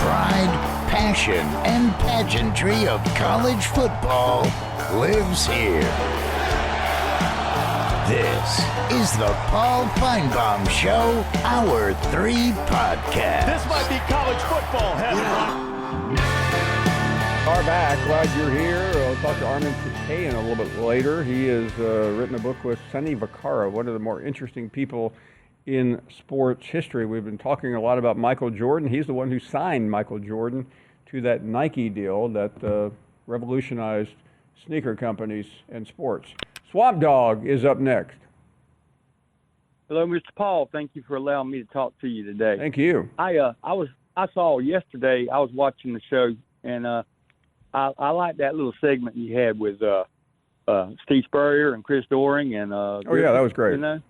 pride, passion, and pageantry of college football lives here. This is the Paul Finebaum Show, Hour 3 podcast. This might be college football heaven. Are back. Glad you're here. I'll talk to Armin Kayan a little bit later. He has written a book with Sonny Vaccaro, one of the more interesting people in sports history. We've been talking a lot about Michael Jordan. He's the one who signed Michael Jordan to that Nike deal that revolutionized sneaker companies and sports. Swamp Dog is up next. Hello, Mr. Paul. Thank you for allowing me to talk to you today. Thank you. I saw yesterday. I was watching the show, and I like that little segment you had with Steve Spurrier and Chris Doering and that was great. You know,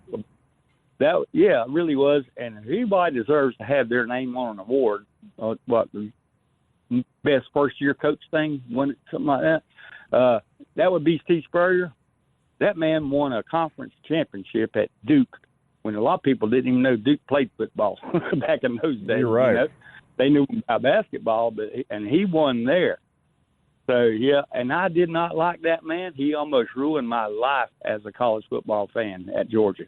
it really was. And anybody deserves to have their name on an award. The best first year coach thing, something like that. That would be Steve Spurrier. That man won a conference championship at Duke when a lot of people didn't even know Duke played football back in those days. You're right. You know? They knew about basketball, and he won there. So, yeah, and I did not like that man. He almost ruined my life as a college football fan at Georgia.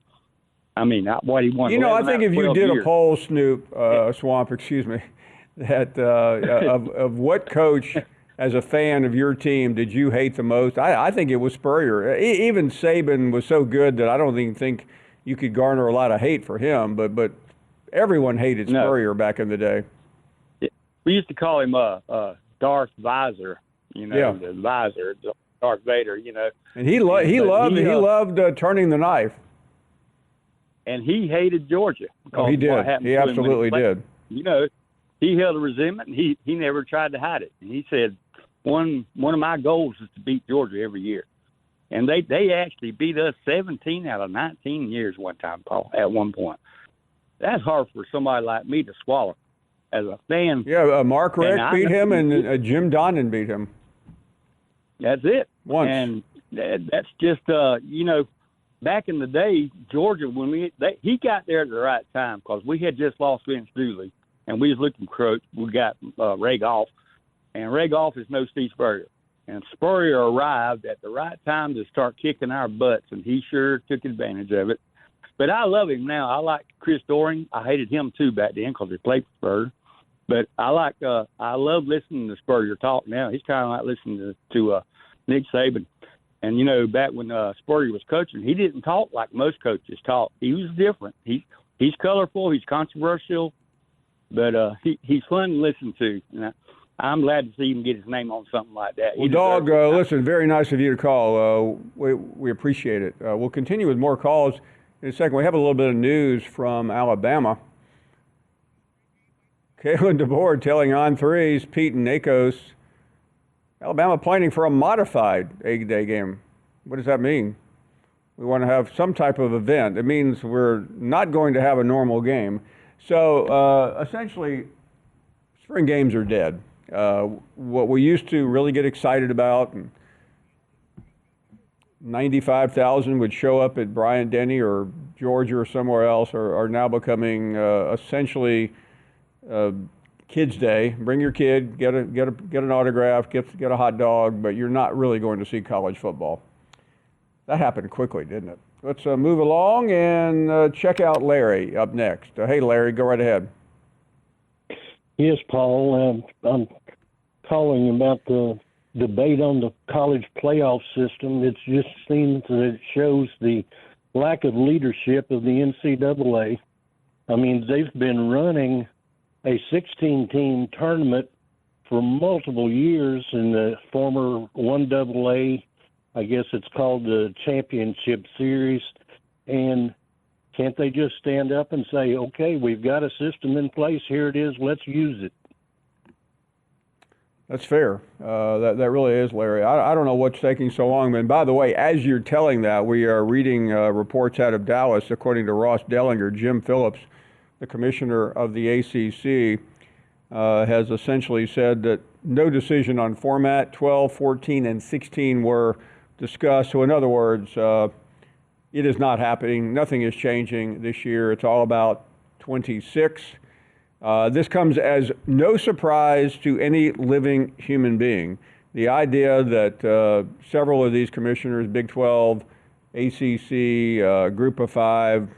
I mean, what he won. You know, I think if you did years. a poll, Swamp, that of what coach as a fan of your team did you hate the most, I think it was Spurrier. Even Saban was so good that I don't even think you could garner a lot of hate for him, but everyone hated Spurrier back in the day. We used to call him Darth Visor. You know, the visor, Darth Vader, you know. And he loved turning the knife. And he hated Georgia. Oh, he did. He absolutely did. You know, he held a resentment, and he never tried to hide it. And he said, one of my goals is to beat Georgia every year. And they actually beat us 17 out of 19 years one time, Paul, at one point. That's hard for somebody like me to swallow as a fan. Yeah, Mark Richt beat him, and Jim Donnan beat him. That's it. Once. And that's just, you know, back in the day, Georgia, when he got there at the right time because we had just lost Vince Dooley, and we was looking for we got Ray Goff, and Ray Goff is no Steve Spurrier. And Spurrier arrived at the right time to start kicking our butts, and he sure took advantage of it. But I love him now. I like Chris Doering. I hated him, too, back then because he played for Spurrier. But I love listening to Spurrier talk now. He's kind of like listening to Nick Saban. And, you know, back when Spurrier was coaching, he didn't talk like most coaches talk. He was different. He's colorful. He's controversial. But he's fun to listen to. And I'm glad to see him get his name on something like that. Well, Dog, listen, very nice of you to call. We appreciate it. We'll continue with more calls in a second. We have a little bit of news from Alabama. Kalen DeBoer telling On Threes, Pete and Nakos, Alabama planning for a modified Egg Day game. What does that mean? We want to have some type of event. It means we're not going to have a normal game. So essentially, spring games are dead. What we used to really get excited about, and 95,000 would show up at Bryant-Denny or Georgia or somewhere else, are now becoming essentially Kids Day. Bring your kid, get an autograph, get a hot dog, but you're not really going to see college football. That happened quickly, didn't it? Let's move along and check out Larry up next. Hey, Larry, go right ahead. Yes, Paul. I'm calling about the debate on the college playoff system. It just seems that it shows the lack of leadership of the NCAA. I mean, they've been running a 16-team tournament for multiple years in the former 1AA, I guess it's called the Championship Series, and can't they just stand up and say, okay, we've got a system in place, here it is, let's use it? That's fair. That really is, Larry. I don't know what's taking so long. And by the way, as you're telling that, we are reading reports out of Dallas, according to Ross Dellinger, Jim Phillips, the commissioner of the ACC, has essentially said that no decision on format, 12, 14, and 16 were discussed. So in other words, it is not happening. Nothing is changing this year. It's all about 26. This comes as no surprise to any living human being. The idea that several of these commissioners, Big 12, ACC, Group of Five,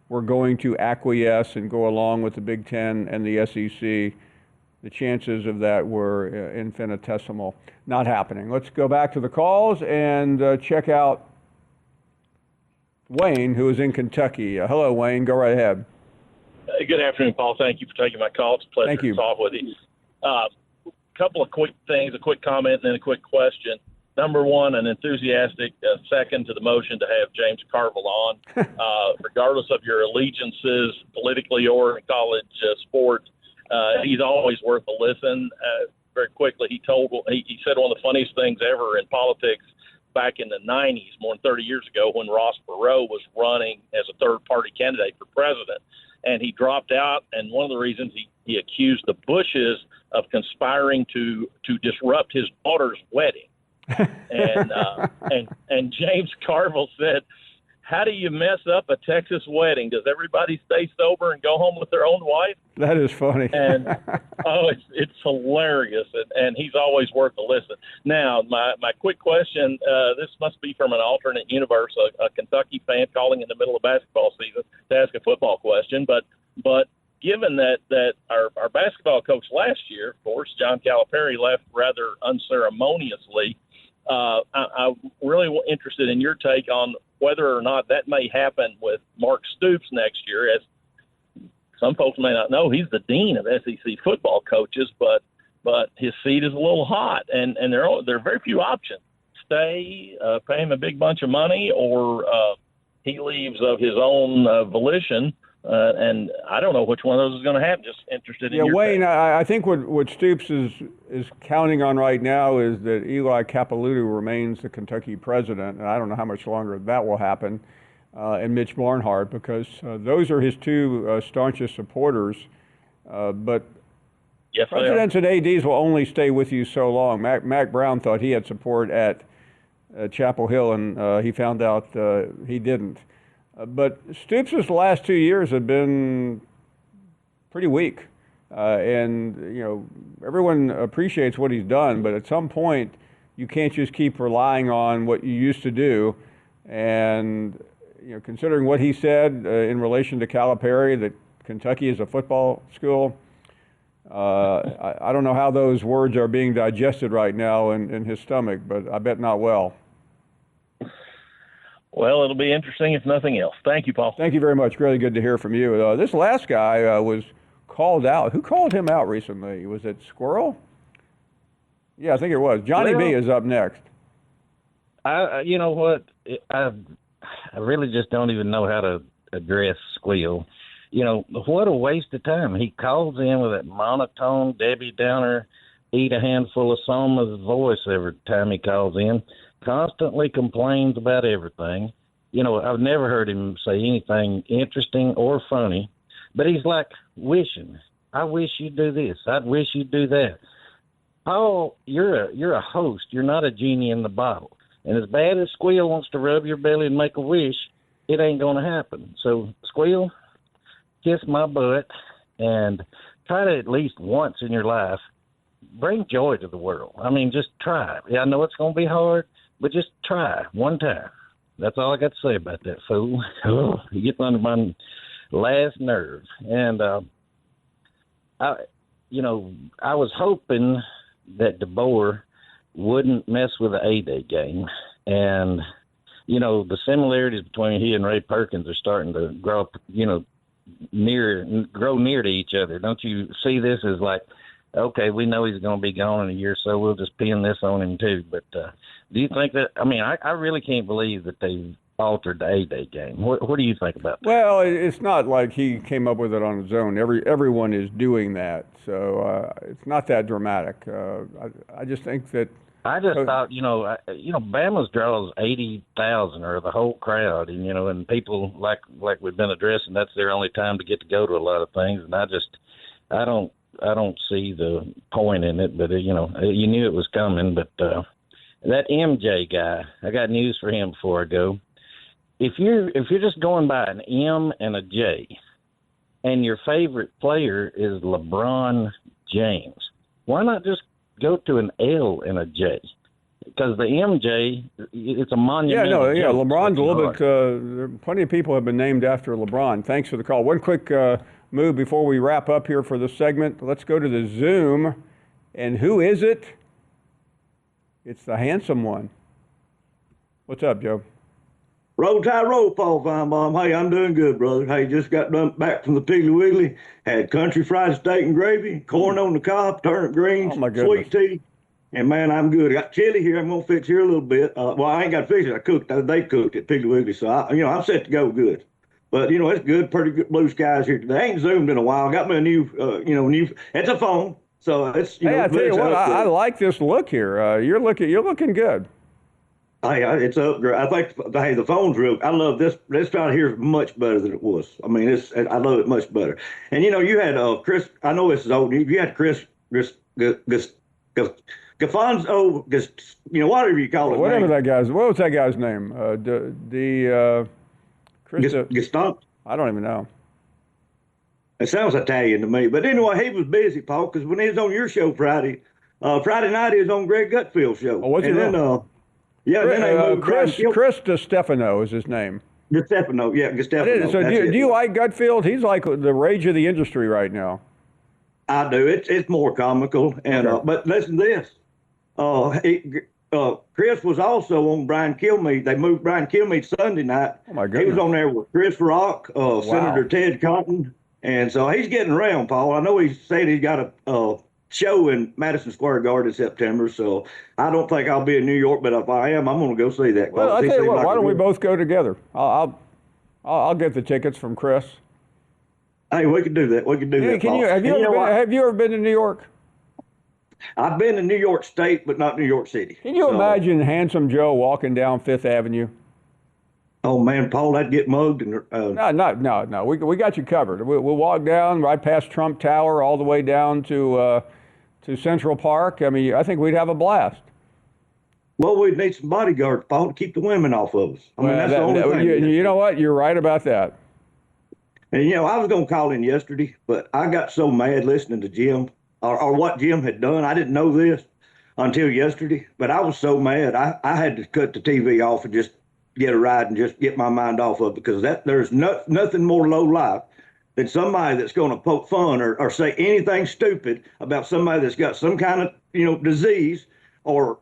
were going to acquiesce and go along with the Big Ten and the SEC, the chances of that were infinitesimal. Not happening. Let's go back to the calls and check out Wayne, who is in Kentucky. Hello, Wayne. Go right ahead. Good afternoon, Paul. Thank you for taking my call. It's a pleasure to talk with you. Couple of quick things, a quick comment, and then a quick question. Number one, an enthusiastic second to the motion to have James Carville on. Regardless of your allegiances, politically or in college sports, he's always worth a listen. Very quickly, he said one of the funniest things ever in politics back in the 90s, more than 30 years ago, when Ross Perot was running as a third-party candidate for president. And he dropped out, and one of the reasons he accused the Bushes of conspiring to disrupt his daughter's wedding. And James Carville said, "How do you mess up a Texas wedding? Does everybody stay sober and go home with their own wife?" That is funny. And it's hilarious, and he's always worth a listen. Now, my quick question: this must be from an alternate universe, a Kentucky fan calling in the middle of basketball season to ask a football question. But given that our basketball coach last year, of course, John Calipari, left rather unceremoniously, I'm really interested in your take on whether or not that may happen with Mark Stoops next year. As some folks may not know, he's the dean of SEC football coaches, but his seat is a little hot, and there are very few options. Stay, pay him a big bunch of money, or he leaves of his own volition. And I don't know which one of those is going to happen. Just interested in your Wayne, take. I think what Stoops is counting on right now is that Eli Capilouto remains the Kentucky president, and I don't know how much longer that will happen, and Mitch Barnhart, because those are his two staunchest supporters. But Yes, presidents and ADs will only stay with you so long. Mac Brown thought he had support at Chapel Hill, and he found out he didn't. But Stoops' last 2 years have been pretty weak. And, everyone appreciates what he's done, but at some point you can't just keep relying on what you used to do. And, considering what he said in relation to Calipari, that Kentucky is a football school, I don't know how those words are being digested right now in his stomach, but I bet not well. Well, it'll be interesting if nothing else. Thank you, Paul. Thank you very much. Really good to hear from you. This last guy was called out. Who called him out recently? Was it Squirrel? Yeah, I think it was. Johnny B is up next. You know what? I really just don't even know how to address Squeal. What a waste of time. He calls in with that monotone Debbie Downer, eat a handful of Soma's voice every time he calls in. Constantly complains about everything. I've never heard him say anything interesting or funny, but he's like wishing. I wish you'd do this. I'd wish you'd do that. Paul, you're a host. You're not a genie in the bottle. And as bad as Squeal wants to rub your belly and make a wish, it ain't going to happen. So, Squeal, kiss my butt and try to at least once in your life bring joy to the world. I mean, just try. Yeah, I know it's going to be hard, but just try one time. That's all I got to say about that fool. Oh, he gets under my last nerve. And, I was hoping that DeBoer wouldn't mess with the A-Day game. And, the similarities between he and Ray Perkins are starting to grow, near to each other. Don't you see this as like, okay, we know he's going to be gone in a year, so we'll just pin this on him too. But do you think that? I mean, I really can't believe that they altered the A-Day game. What do you think about that? Well, it's not like he came up with it on his own. Everyone is doing that, so it's not that dramatic. I just think that. I just thought, Bama's draws 80,000 or the whole crowd, and and people like we've been addressing. That's their only time to get to go to a lot of things, and I don't see the point in it, but you knew it was coming. But that MJ guy, I got news for him before I go. If you're just going by an M and a J, and your favorite player is LeBron James. Why not just go to an L and a J? Because the MJ, it's a monumental. LeBron's a little bit. Plenty of people have been named after LeBron. Thanks for the call. One quick move before we wrap up here for this segment. Let's go to the Zoom, and who is it? It's the handsome one. What's up, Joe? Roll Tide Roll, Paul Finebaum. Hey, I'm doing good, brother. Hey, just got done back from the Piggly Wiggly. Had country fried steak and gravy, corn on the cob, turnip greens, sweet tea. And, man, I'm good. I got chili here. I'm going to fix here a little bit. Well, I ain't got to fix it. I cooked. They cooked at Piggly Wiggly. So, I'm set to go good. But, it's good. Pretty good blue skies here today. I ain't Zoomed in a while. Got me a new, it's a phone. So, it's, Hey, I tell you what, I like this look here. You're looking good. Hey, it's upgrade. I think, the phone's real. I love this. This right here is much better than it was. I mean, I love it much better. And, you had Chris, I know this is old. You had Chris, Gafonso, whatever you call it. Whatever that guy's. What was that guy's name? Gaston. I don't even know. It sounds Italian to me, but anyway, he was busy, Paul, because when he was on your show Friday night he was on Greg Gutfield's show. Oh, what's it? Chris DiStefano is his name. DiStefano, yeah, DiStefano. So do you like Gutfield? He's like the rage of the industry right now. I do. It's more comical, and okay. But listen to this. Chris was also on Brian Kilmeade. They moved Brian Kilmeade Sunday night. Oh my goodness. He was on there with Chris Rock, Senator Ted Cotton, and so he's getting around, Paul. I know he's saying he's got a show in Madison Square Garden in September, so I don't think I'll be in New York, but if I am, I'm going to go see that. Well, I'll tell you what, why don't we both go together? I'll get the tickets from Chris. Hey, we can do that. We can do that, Paul. Have you ever been to New York? I've been in New York State, but not New York City. Can you imagine Handsome Joe walking down Fifth Avenue? Oh, man, Paul, that'd get mugged. No. We got you covered. We'll walk down right past Trump Tower all the way down to Central Park. I mean, I think we'd have a blast. Well, we'd need some bodyguards, Paul, to keep the women off of us. I mean, that's the only thing. You know what? You're right about that. And, I was going to call in yesterday, but I got so mad listening to Jim or what Jim had done. I didn't know this until yesterday, but I was so mad. I had to cut the TV off and just get a ride and just get my mind off of it, because there's nothing more low life than somebody that's going to poke fun or say anything stupid about somebody that's got some kind of, disease or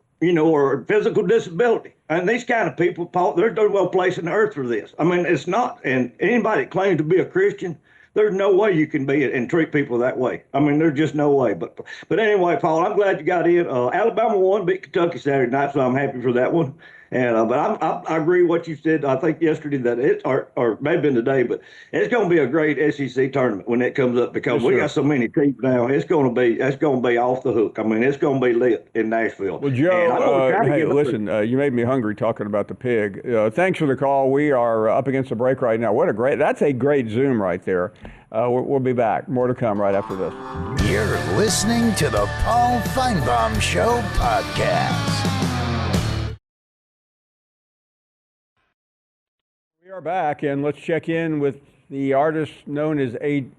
physical disability. And these kind of people, Paul, they're well placed in the earth for this. I mean, it's not, and anybody that claims to be a Christian, there's no way you can be and treat people that way. I mean, there's just no way. But anyway, Paul, I'm glad you got in. Alabama won, beat Kentucky Saturday night, so I'm happy for that one. And but I agree with what you said. I think yesterday that or maybe been today, but it's going to be a great SEC tournament when it comes up, because we got so many teams now. It's going to be off the hook. I mean, it's going to be lit in Nashville. Well, Joe, hey, listen, you made me hungry talking about the pig. Thanks for the call. We are up against the break right now. That's a great Zoom right there. We'll be back. More to come right after this. You're listening to the Paul Finebaum Show podcast. We are back, and let's check in with the artist known as AC.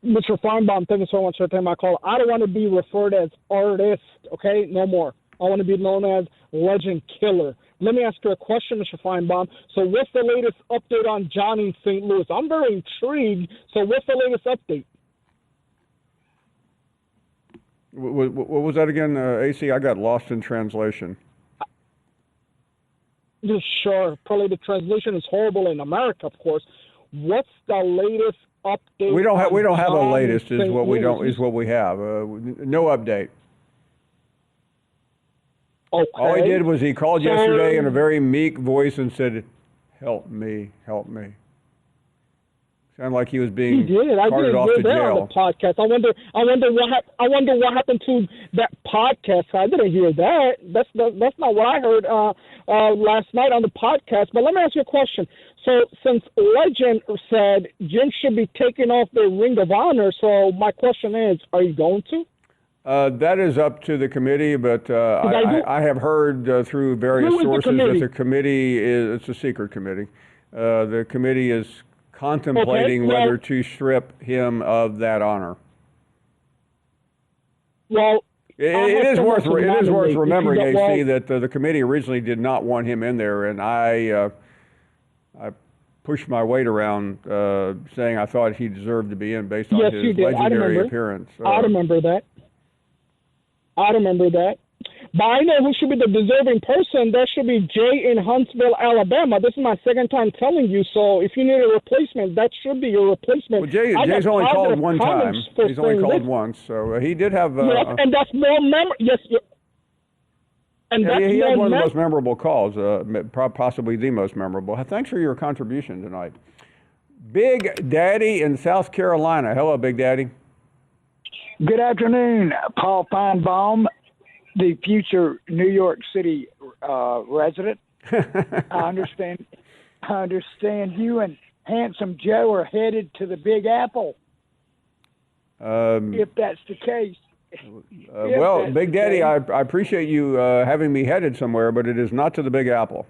Mr. Finebaum, thank you so much for taking my call. I don't want to be referred as artist, okay? No more. I want to be known as Legend Killer. Let me ask you a question, Mr. Finebaum. So what's the latest update on Johnny in St. Louis? I'm very intrigued. So what's the latest update? What was that again, AC? I got lost in translation. Sure. Probably the translation is horrible in America, of course. What's the latest update? We don't have a latest. Is what we have. No update. Okay. All he did was he called yesterday in a very meek voice and said, "Help me, help me." Sounded like he was being carted off to jail. On the podcast. I wonder what happened to that podcast. I didn't hear that. That's not what I heard last night on the podcast. But let me ask you a question. So since Legend said Jim should be taking off the Ring of Honor, so my question is, are you going to? That is up to the committee, but I have heard through various sources that the committee it's a secret committee. the committee is contemplating whether to strip him of that honor. Well, it is worth remembering, AC, that the committee originally did not want him in there, and I pushed my weight around saying I thought he deserved to be in based on his legendary appearance. I remember that. But I know who should be the deserving person. That should be Jay in Huntsville, Alabama. This is my second time telling you. So if you need a replacement, that should be your replacement. Well, Jay's only called one time. He's only called once, so he did have. Yes, and that's more memorable. Yes. And that's he had one of the most memorable calls, possibly the most memorable. Thanks for your contribution tonight. Big Daddy in South Carolina. Hello, Big Daddy. Good afternoon, Paul Finebaum, the future New York City resident. I understand you and Handsome Joe are headed to the Big Apple. If that's the case. Well, Big Daddy, I appreciate you having me headed somewhere, but it is not to the Big Apple.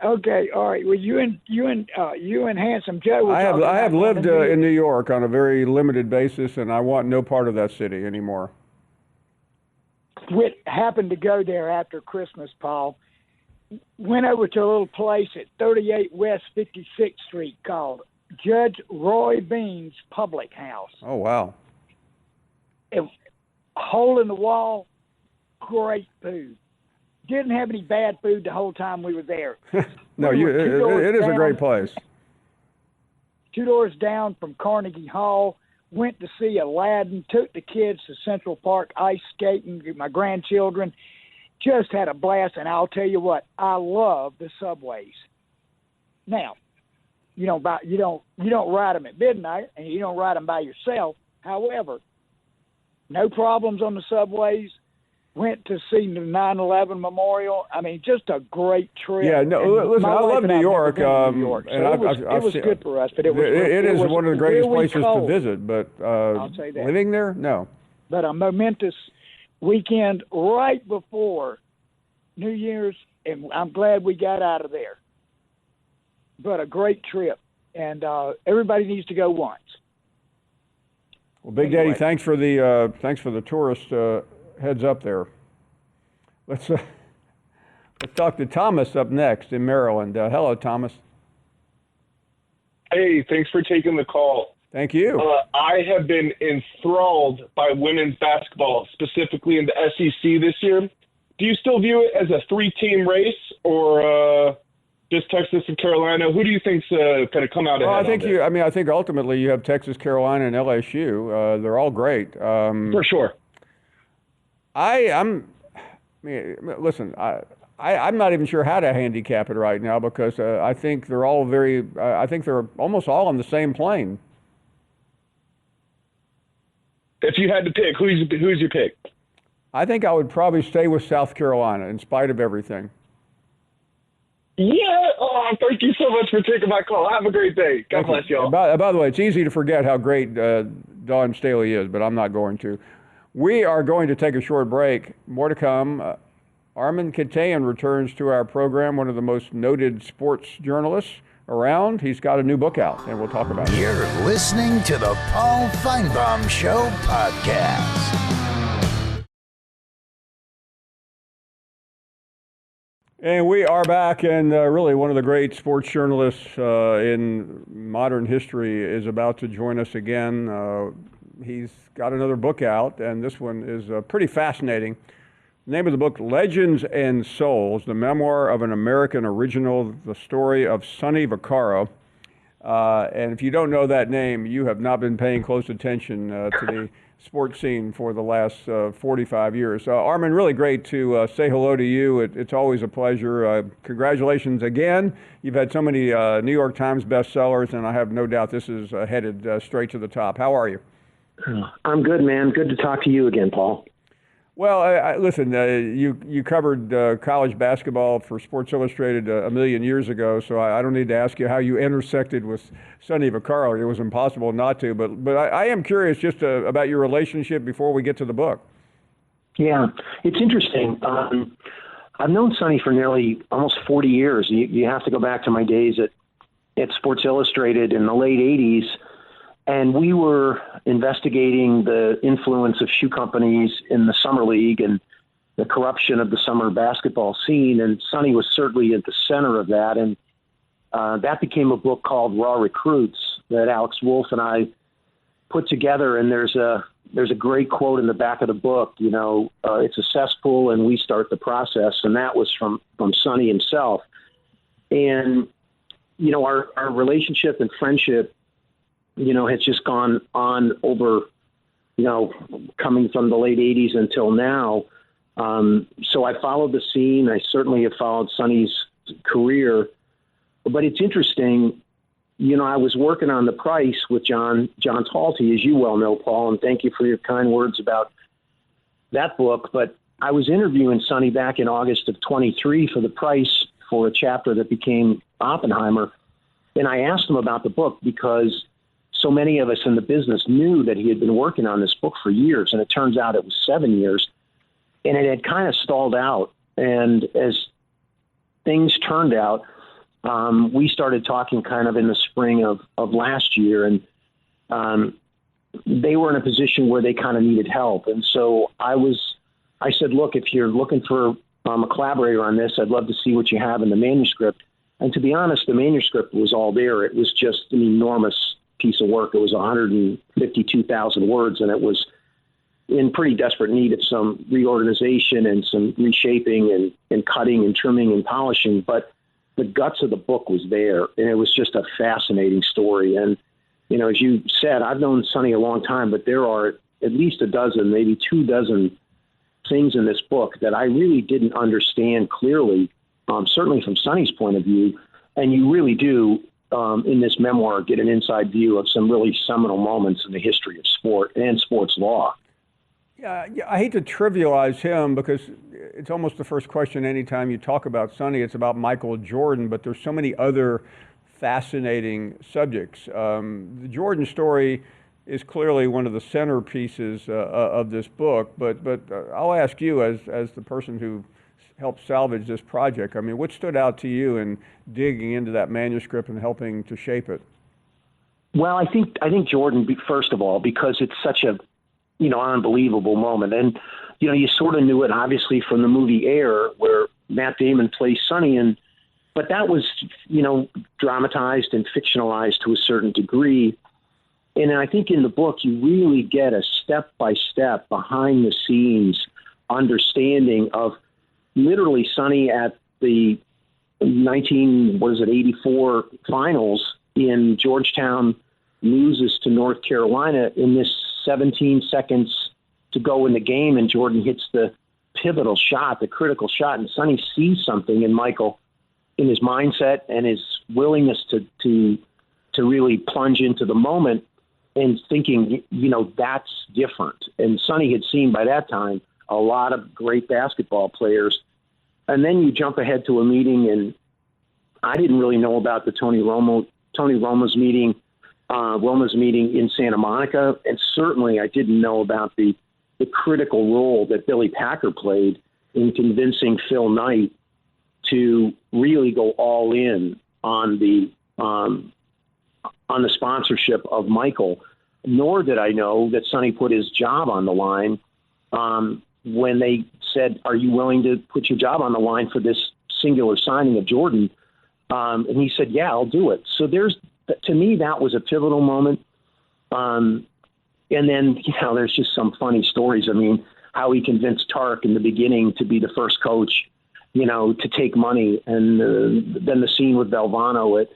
Okay, all right. Well, you and Handsome Joe. I have lived in New York on a very limited basis, and I want no part of that city anymore. Happened to go there after Christmas, Paul. Went over to a little place at 38 West 56th Street called Judge Roy Bean's Public House. Oh, wow. Hole in the wall, great food. Didn't have any bad food the whole time we were there. No, it is a great place. 2 doors down from Carnegie Hall. Went to see Aladdin. Took the kids to Central Park ice skating. My grandchildren just had a blast. And I'll tell you what, I love the subways. Now, you don't ride them at midnight, and you don't ride them by yourself. However, no problems on the subways. Went to see the 9/11 memorial. I mean, just a great trip. Yeah, no, listen, I love New York. So it was good for us, but it is one of the greatest places to visit. But I'll say that. Living there, no. But a momentous weekend right before New Year's, and I'm glad we got out of there. But a great trip, and everybody needs to go once. Well, Big Daddy, thanks for the tourist heads up there. Let's talk to Thomas up next in Maryland. Hello, Thomas. Hey, thanks for taking the call. Thank you. I have been enthralled by women's basketball, specifically in the SEC this year. Do you still view it as a 3-team race, or just Texas and Carolina? Who do you think's going to come out ahead? I think ultimately you have Texas, Carolina, and LSU. They're all great. For sure. I'm not even sure how to handicap it right now because I think they're all I think they're almost all on the same plane. If you had to pick, who's your pick? I think I would probably stay with South Carolina in spite of everything. Yeah. Oh, thank you so much for taking my call. Have a great day. God bless y'all. By the way, it's easy to forget how great Dawn Staley is, but I'm not going to. We are going to take a short break. More to come. Armin Katayan returns to our program, one of the most noted sports journalists around. He's got a new book out, and we'll talk about it. You're listening to the Paul Finebaum Show podcast. And we are back, and really one of the great sports journalists in modern history is about to join us again. He's got another book out, and this one is pretty fascinating. The name of the book, Legends and Souls, the memoir of an American original, the story of Sonny Vaccaro. And if you don't know that name, you have not been paying close attention to the sports scene for the last 45 years. Armin, really great to say hello to you. It's always a pleasure. Congratulations again. You've had so many New York Times bestsellers, and I have no doubt this is headed straight to the top. How are you? I'm good, man. Good to talk to you again, Paul. Well, listen, you covered college basketball for Sports Illustrated a million years ago, so I don't need to ask you how you intersected with Sonny Vaccaro. It was impossible not to, but I am curious just about your relationship before we get to the book. Yeah, it's interesting. I've known Sonny for nearly almost 40 years. You have to go back to my days at at Sports Illustrated in the late 80s, and we were investigating the influence of shoe companies in the summer league and the corruption of the summer basketball scene. And Sonny was certainly at the center of that. And that became a book called Raw Recruits that Alex Wolf and I put together. And there's a great quote in the back of the book, it's a cesspool and we start the process. And that was from Sonny himself. And, our relationship and friendship, has just gone on over, coming from the late 80s until now. So I followed the scene. I certainly have followed Sonny's career. But it's interesting, I was working on The Price with John Talty, as you well know, Paul, and thank you for your kind words about that book. But I was interviewing Sonny back in August of 23 for The Price for a chapter that became Oppenheimer. And I asked him about the book because so many of us in the business knew that he had been working on this book for years. And it turns out it was 7 years. And it had kind of stalled out. And as things turned out, we started talking kind of in the spring of last year. And they were in a position where they kind of needed help. And so I said, look, if you're looking for a collaborator on this, I'd love to see what you have in the manuscript. And to be honest, the manuscript was all there. It was just an enormous piece of work. It was 152,000 words, and it was in pretty desperate need of some reorganization and some reshaping and cutting and trimming and polishing. But the guts of the book was there, and it was just a fascinating story. And, as you said, I've known Sonny a long time, but there are at least a dozen, maybe 24 things in this book that I really didn't understand clearly, certainly from Sonny's point of view. And you really do, in this memoir, get an inside view of some really seminal moments in the history of sport and sports law. Yeah, I hate to trivialize him because it's almost the first question anytime you talk about Sonny, it's about Michael Jordan, but there's so many other fascinating subjects. The Jordan story is clearly one of the centerpieces of this book, but I'll ask you as the person who helped salvage this project, what stood out to you in digging into that manuscript and helping to shape it? Well, I think Jordan, first of all, because it's such a unbelievable moment. And, you sort of knew it obviously from the movie Air where Matt Damon plays Sonny, but that was, dramatized and fictionalized to a certain degree. And I think in the book, you really get a step-by-step behind the scenes understanding of literally Sonny at the 84 finals in Georgetown loses to North Carolina in this 17 seconds to go in the game, and Jordan hits the pivotal shot, the critical shot, and Sonny sees something in Michael in his mindset and his willingness to really plunge into the moment and thinking, that's different. And Sonny had seen by that time a lot of great basketball players. And then you jump ahead to a meeting, and I didn't really know about the Tony Roma's meeting in Santa Monica, and certainly I didn't know about the critical role that Billy Packer played in convincing Phil Knight to really go all in on the sponsorship of Michael. Nor did I know that Sonny put his job on the line when they said, "Are you willing to put your job on the line for this singular signing of Jordan?" And he said, "Yeah, I'll do it." So to me, that was a pivotal moment. And then, there's just some funny stories. How he convinced Tark in the beginning to be the first coach, to take money. And then the scene with Valvano at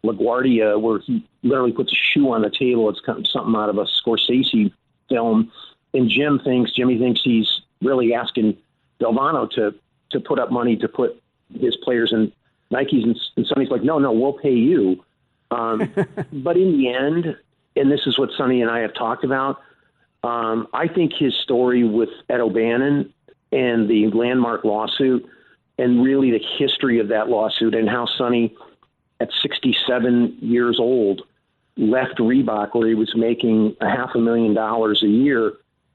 LaGuardia where he literally puts a shoe on the table. It's kind of something out of a Scorsese film. And Jimmy thinks he's really asking Valvano to put up money to put his players in Nikes. And Sonny's like, no, we'll pay you. But in the end, and this is what Sonny and I have talked about, I think his story with Ed O'Bannon and the landmark lawsuit and really the history of that lawsuit and how Sonny, at 67 years old, left Reebok where he was making $500,000 a year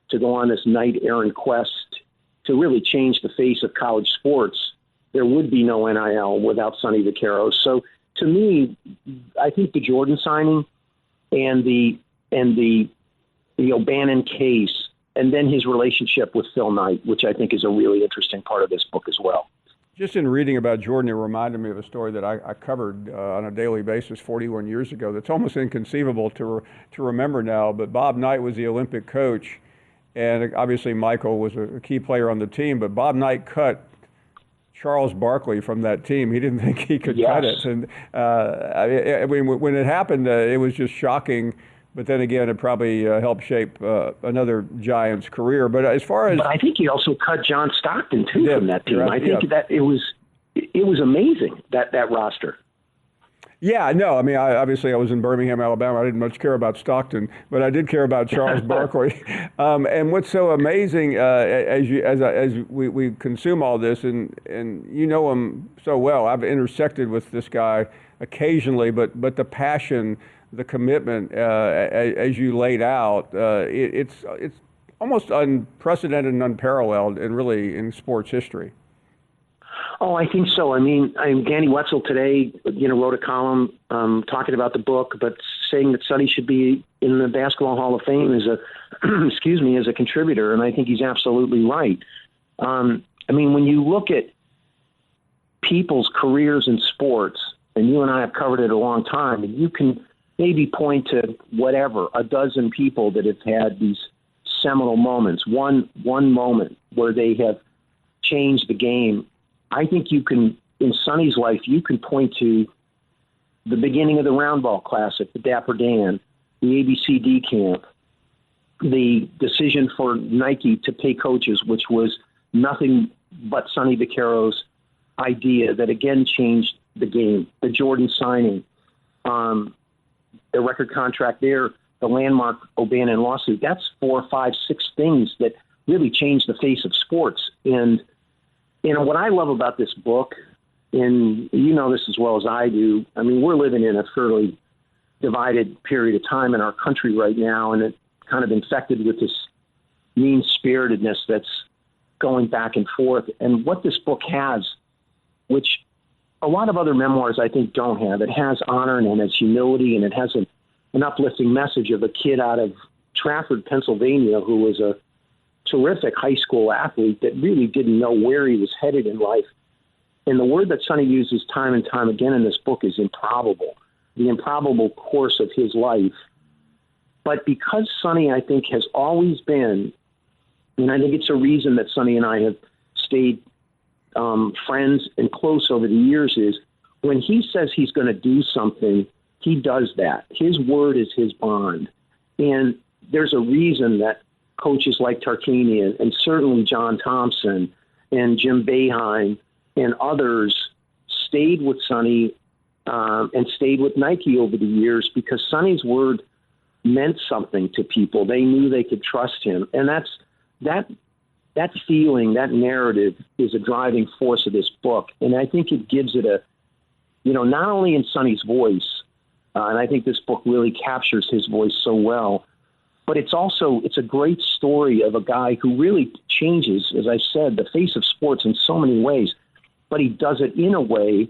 to go on this knight-errant quest to really change the face of college sports. There would be no NIL without Sonny Vaccaro. So to to me, I think the Jordan signing and the O'Bannon case, and then his relationship with Phil Knight, which I think is a really interesting part of this book as well. Just in reading about Jordan, it reminded me of a story that I covered on a daily basis 41 years ago that's almost inconceivable to remember now, but Bob Knight was the Olympic coach, and obviously Michael was a key player on the team, but Bob Knight cut Charles Barkley from that team. He didn't think he could cut it. And I mean, when it happened, it was just shocking. But then again, it probably helped shape another Giants career. But as far as, but I think he also cut John Stockton too from that team. I think that it was amazing, that roster. Yeah, no, I mean, obviously I was in Birmingham, Alabama. I didn't much care about Stockton, but I did care about Charles Barkley. And what's so amazing as we consume all this, and you know him so well. I've intersected with this guy occasionally, but the passion, the commitment, as you laid out, it's almost unprecedented and unparalleled, and really in sports history. Oh, I think so. I mean, Danny Wetzel today, wrote a column talking about the book, but saying that Sonny should be in the Basketball Hall of Fame as a contributor, and I think he's absolutely right. I mean, when you look at people's careers in sports, and you and I have covered it a long time, and you can maybe point to whatever, a dozen people that have had these seminal moments, one moment where they have changed the game. I think you can, in Sonny's life, you can point to the beginning of the Roundball Classic, the Dapper Dan, the ABCD camp, the decision for Nike to pay coaches, which was nothing but Sonny Vaccaro's idea that again changed the game, the Jordan signing, the record contract there, the landmark O'Bannon lawsuit. That's 4, 5, 6 things that really changed the face of sports. And what I love about this book, and you know this as well as I do, I mean, we're living in a fairly divided period of time in our country right now, and it's kind of infected with this mean-spiritedness that's going back and forth. And what this book has, which a lot of other memoirs I think don't have, it has honor and it has humility, and it has an uplifting message of a kid out of Trafford, Pennsylvania, who was a terrific high school athlete that really didn't know where he was headed in life. And the word that Sonny uses time and time again in this book is improbable, the improbable course of his life. But because Sonny, I think, has always been, and I think it's a reason that Sonny and I have stayed friends and close over the years, is when he says he's going to do something, he does that. His word is his bond. And there's a reason that coaches like Tarkanian and certainly John Thompson and Jim Boeheim and others stayed with Sonny and stayed with Nike over the years because Sonny's word meant something to people. They knew they could trust him. And that feeling, that narrative is a driving force of this book. And I think it gives it not only in Sonny's voice, and I think this book really captures his voice so well, but it's a great story of a guy who really changes, as I said, the face of sports in so many ways, but he does it in a way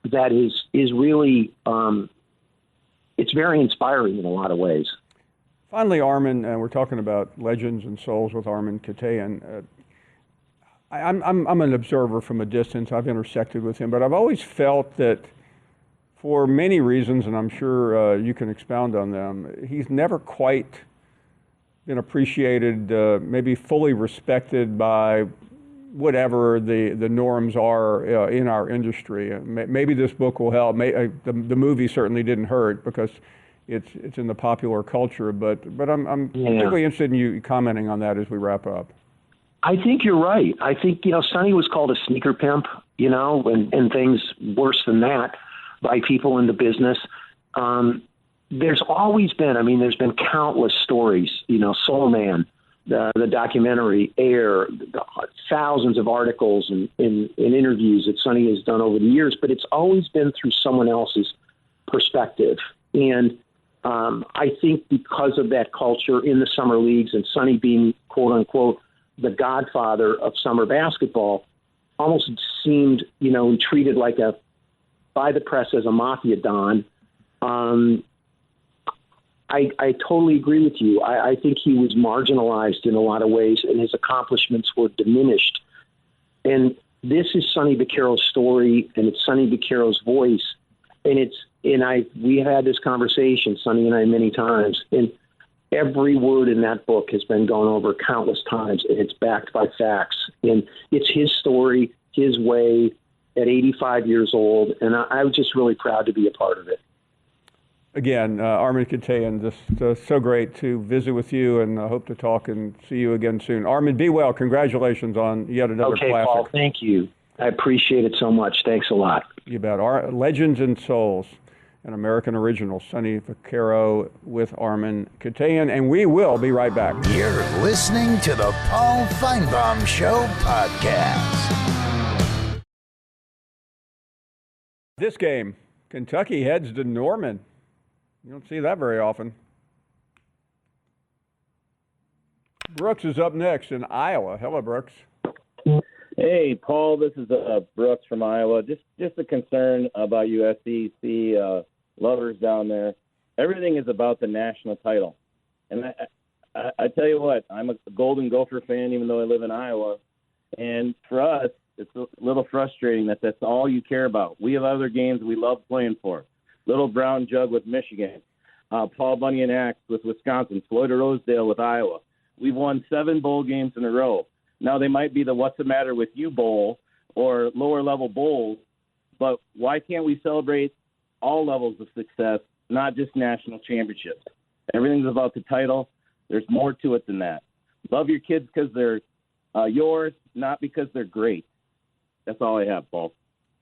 that is really, it's very inspiring in a lot of ways. Finally, Armin, we're talking about legends and souls with Armin Katayan. I'm an observer from a distance. I've intersected with him, but I've always felt that for many reasons, and I'm sure you can expound on them, he's never quite been appreciated, maybe fully respected by whatever the norms are in our industry. Maybe this book will help. The movie certainly didn't hurt because it's in the popular culture, but I'm particularly interested in you commenting on that as we wrap up. I think you're right. I think, Sonny was called a sneaker pimp, and things worse than that by people in the business. There's always been, there's been countless stories, Soul Man, the documentary, Air, thousands of articles and interviews that Sonny has done over the years, but it's always been through someone else's perspective. And I think because of that culture in the summer leagues and Sonny being, quote unquote, the godfather of summer basketball, almost seemed, treated like a by the press as a mafia don. I totally agree with you. I think he was marginalized in a lot of ways, and his accomplishments were diminished. And this is Sonny Vaccaro's story, and it's Sonny Vaccaro's voice. And we've had this conversation, Sonny and I, many times, and every word in that book has been gone over countless times, and it's backed by facts. And it's his story, his way, at 85 years old, and I was just really proud to be a part of it. Again, Armin Katayan, just so great to visit with you, and I hope to talk and see you again soon. Armin, be well. Congratulations on yet another classic. Okay, Paul, thank you. I appreciate it so much. Thanks a lot. You bet. Our Legends and Souls, an American original, Sonny Vaccaro with Armin Katayan, and we will be right back. You're listening to the Paul Finebaum Show podcast. This game, Kentucky heads to Norman. You don't see that very often. Brooks is up next in Iowa. Hello, Brooks. Hey, Paul. This is Brooks from Iowa. Just a concern about you SEC lovers down there. Everything is about the national title, and I tell you what, I'm a Golden Gopher fan, even though I live in Iowa. And for us, it's a little frustrating that that's all you care about. We have other games we love playing for. Little Brown Jug with Michigan, Paul Bunyan Axe with Wisconsin, Floyd of Rosedale with Iowa. We've won 7 bowl games in a row. Now they might be the What's the Matter with You Bowl or lower level bowls, but why can't we celebrate all levels of success, not just national championships? Everything's about the title. There's more to it than that. Love your kids because they're yours, not because they're great. That's all I have, Paul.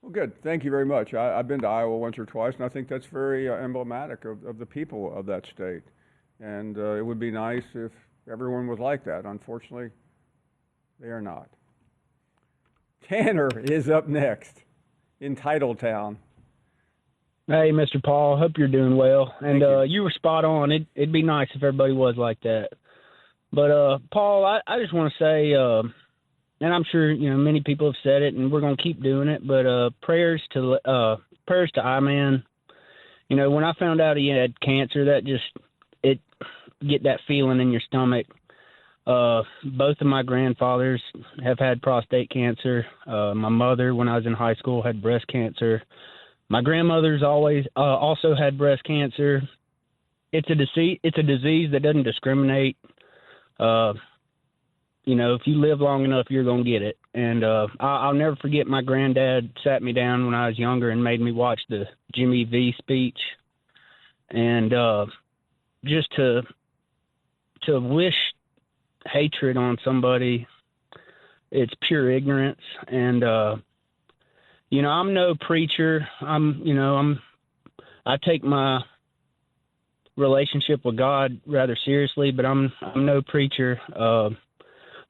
Well, good. Thank you very much. I've been to Iowa once or twice, and I think that's very emblematic of the people of that state. And it would be nice if everyone was like that. Unfortunately, they are not. Tanner is up next in Titletown. Hey, Mr. Paul. Hope you're doing well. And you were spot on. It'd be nice if everybody was like that. But, Paul, I just want to say, and I'm sure, many people have said it, and we're going to keep doing it, but prayers to I-Man. When I found out he had cancer, it get that feeling in your stomach. Both of my grandfathers have had prostate cancer. My mother, when I was in high school, had breast cancer. My grandmother's also had breast cancer. It's a disease that doesn't discriminate. If you live long enough, you're going to get it. And I'll never forget my granddad sat me down when I was younger and made me watch the Jimmy V speech. And just to wish hatred on somebody, it's pure ignorance. And, I'm no preacher. I take my relationship with God rather seriously, but I'm no preacher.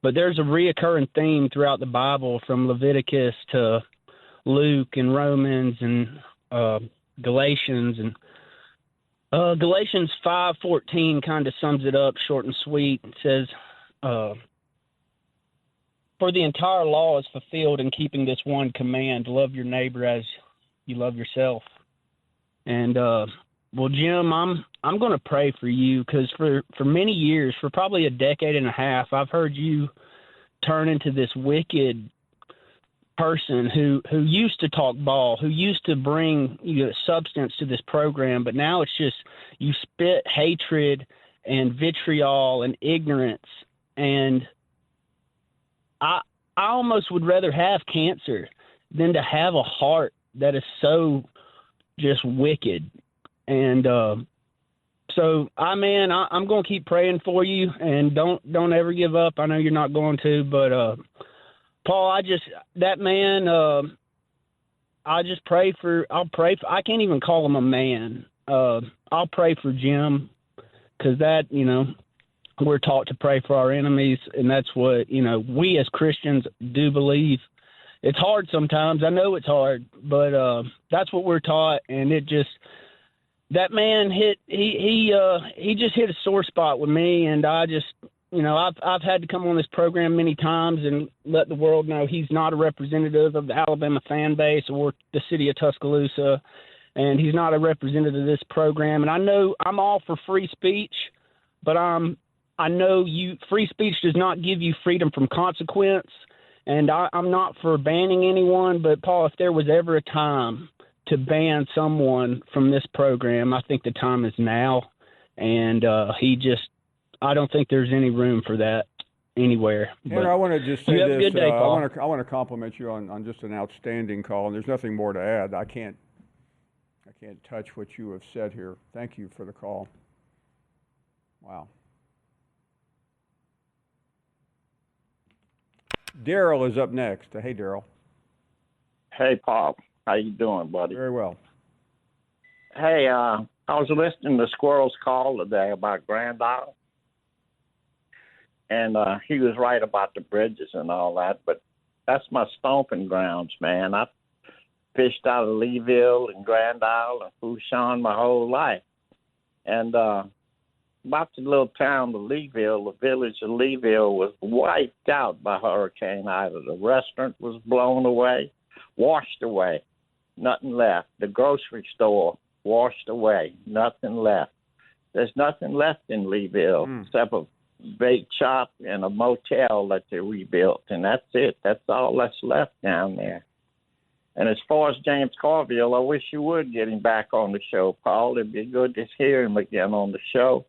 But there's a reoccurring theme throughout the Bible, from Leviticus to Luke and Romans and Galatians. And Galatians 5:14 kind of sums it up short and sweet. It says, for the entire law is fulfilled in keeping this one command: love your neighbor as you love yourself. And well, Jim, I'm going to pray for you, because for many years, for probably a decade and a half, I've heard you turn into this wicked person who used to talk ball, who used to bring substance to this program, but now it's just you spit hatred and vitriol and ignorance. And I almost would rather have cancer than to have a heart that is so just wicked. And so, I'm going to keep praying for you, and don't ever give up. I know you're not going to, but Paul, I can't even call him a man. I'll pray for Jim, because we're taught to pray for our enemies, and that's what, we as Christians do believe. It's hard sometimes. I know it's hard, but that's what we're taught, and that man he just hit a sore spot with me, and I've had to come on this program many times and let the world know he's not a representative of the Alabama fan base or the city of Tuscaloosa, and he's not a representative of this program. And I know I'm all for free speech, but I know free speech does not give you freedom from consequence, and I'm not for banning anyone. But Paul, if there was ever a time to ban someone from this program, I think the time is now, and I don't think there's any room for that anywhere. I want to just say you have this. A good day, Paul. I want to compliment you on just an outstanding call, and there's nothing more to add. I can't touch what you have said here. Thank you for the call. Wow. Daryl is up next. Hey, Daryl. Hey, Paul. How you doing, buddy? Very well. Hey, I was listening to Squirrel's call today about Grand Isle. And he was right about the bridges and all that, but that's my stomping grounds, man. I fished out of Leeville and Grand Isle and Fouchon my whole life. And about the little town of Leeville, the village of Leeville was wiped out by Hurricane Ida. The restaurant was blown away, washed away, nothing left. The grocery store washed away, nothing left. There's nothing left in Leeville except a bake shop and a motel that they rebuilt, and that's it. That's all that's left down there. And as far as James Carville, I wish you would get him back on the show, Paul. It'd be good to hear him again on the show.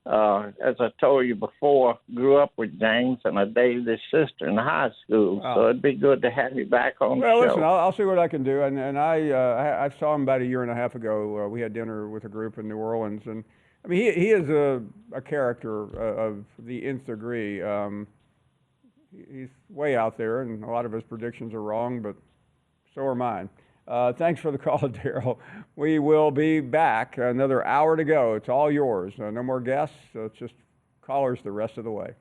As I told you before, grew up with James, and I dated his sister in high school, so it'd be good to have you back on the show. Well, listen, I'll see what I can do. And I saw him about a year and a half ago. We had dinner with a group in New Orleans, and I mean, he is a character of the nth degree. He's way out there, and a lot of his predictions are wrong, but so are mine. Thanks for the call, Daryl. We will be back. Another hour to go. It's all yours. No more guests. It's just callers the rest of the way.